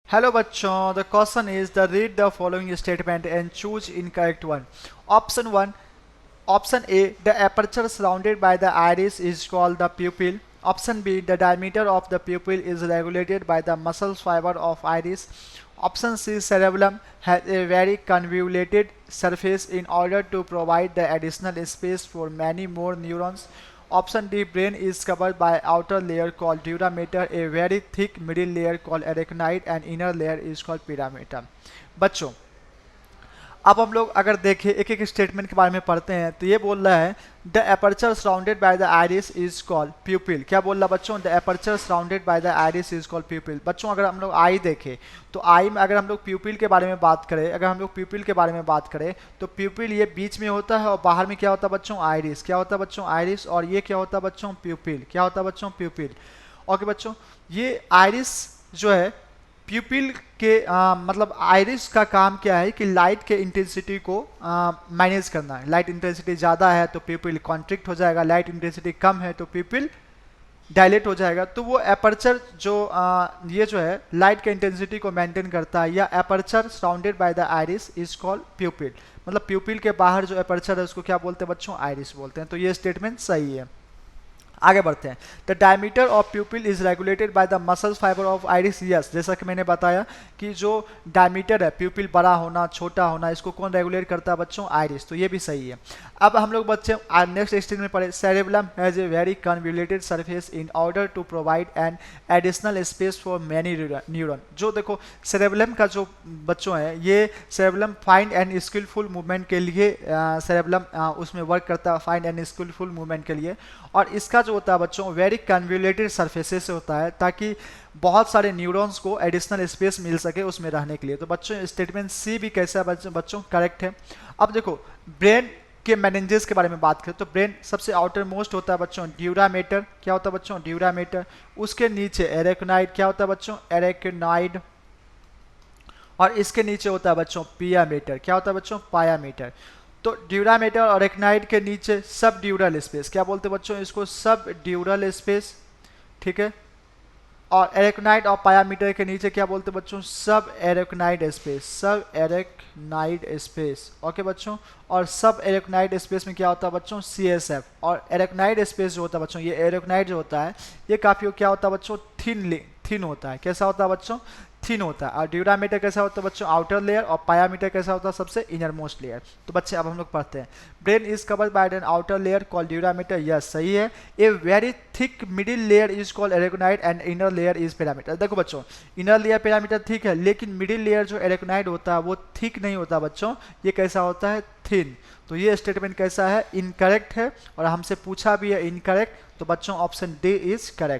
Hello बच्चों, the question is the read the following statement and choose incorrect one. Option one, option A, the aperture surrounded by the iris is called the pupil. Option B, the diameter of the pupil is regulated by the muscle fiber of iris. Option C, cerebellum has a very convoluted surface in order to provide the additional space for many more neurons. Option D, brain is covered by outer layer called dura mater, a very thick middle layer called arachnoid, and inner layer is called pyramiда. बच्चों, अब हम लोग अगर देखें एक एक statement के बारे में पढ़ते हैं तो ये बोल रहा है the aperture surrounded by the iris is called प्यूपिल। क्या बोल रहा है बच्चों? The aperture surrounded by the iris is called प्यूपिल। बच्चों अगर हम लोग आई देखें तो आई में अगर हम लोग प्यूपिल के बारे में बात करें, तो प्यूपिल ये बीच में होता है और बाहर में क्या होता है बच्चों? आइरिस। क्या होता है बच्चों? आइरिस। और ये क्या होता है बच्चों? प्यूपिल। क्या होता है बच्चों? प्यूपिल। ओके बच्चों, ये आइरिस जो है प्यूपिल के मतलब आइरिस का काम क्या है कि लाइट के इंटेंसिटी को मैनेज करना है। लाइट इंटेंसिटी ज़्यादा है तो प्यूपिल कॉन्ट्रिक्ट हो जाएगा, लाइट इंटेंसिटी कम है तो प्यूपिल डायलेट हो जाएगा। तो वो एपर्चर जो ये जो है लाइट के इंटेंसिटी को मेंटेन करता है, या aperture surrounded by the iris is called प्यूपिल। मतलब प्यूपिल के बाहर जो एपर्चर है उसको क्या बोलते हैं बच्चों? आइरिस बोलते हैं। तो ये स्टेटमेंट सही है। आगे बढ़ते हैं। The diameter of प्यूपिल is regulated by the muscle fibre of iris. Yes, जैसा कि मैंने बताया कि जो डायमीटर है प्यूपिल बड़ा होना छोटा होना इसको कौन रेगुलेट करता है बच्चों? आइरिस। तो ये भी सही है। अब हम लोग बच्चे नेक्स्ट स्टेज में पढ़े cerebellum has a very convoluted surface in order to provide an additional space for many neuron. जो देखो सेरेबेलम का जो बच्चों है ये cerebellum fine and skillful movement के लिए सेरेबेलम उसमें वर्क करता है, फाइन एंड स्किलफुल मूवमेंट के लिए। और इसका जो होता है बच्चों वेरी कन्वोल्यूटेड सरफेसेस से होता है ताकि बहुत सारे न्यूरॉन्स को एडिशनल स्पेस मिल सके उसमें रहने के लिए। तो बच्चों स्टेटमेंट सी भी कैसा है बच्चों? करेक्ट है। अब देखो ब्रेन के मेनिंजेस के बारे में बात करें तो ब्रेन सबसे आउटर मोस्ट होता है बच्चों ड्यूरा मेटर। क्या होता है बच्चों? Dura mater. उसके नीचे एरेक्नाइड। क्या होता है बच्चों? एरेक्नाइड। और इसके नीचे होता है बच्चों पिया मीटर। क्या होता है बच्चों? पाया मीटर। तो ड्यूरामेटर और एरेक्नाइड के नीचे सब ड्यूरल स्पेस। क्या बोलते हैं बच्चों? इसको सब ड्यूरल स्पेस। ठीक है। और एरेक्नाइड और पायामीटर के नीचे क्या बोलते हैं बच्चों? सब एरेक्नाइड स्पेस। सब एरेक्नाइड स्पेस। ओके बच्चों। और सब एरेक्नाइड स्पेस में क्या होता है बच्चों? CSF। और एरेक्नाइड स्पेस जो होता है बच्चों, ये एरेक्नाइड जो होता है ये काफी क्या होता है बच्चों? थिन होता है। कैसा होता है बच्चों? थिन होता है। और ड्यूरामीटर कैसा होता है बच्चों? Outer layer. और पायामीटर कैसा होता है? सबसे इनर मोस्ट लेयर। तो बच्चे अब हम लोग पढ़ते हैं brain is covered by an outer layer called dura mater. Yes, सही है। A very thick middle layer is called arachnoid and inner layer is pyramid. देखो बच्चों इनर लेयर पिरामिड ठीक है, लेकिन मिडिल लेयर जो एरेक्नाइड होता है वो थिक नहीं होता बच्चों, ये कैसा होता है? थिन। तो ये स्टेटमेंट कैसा है? इनकरेक्ट है। और हमसे पूछा भी है इनकरेक्ट, तो बच्चों ऑप्शन डी इज करेक्ट।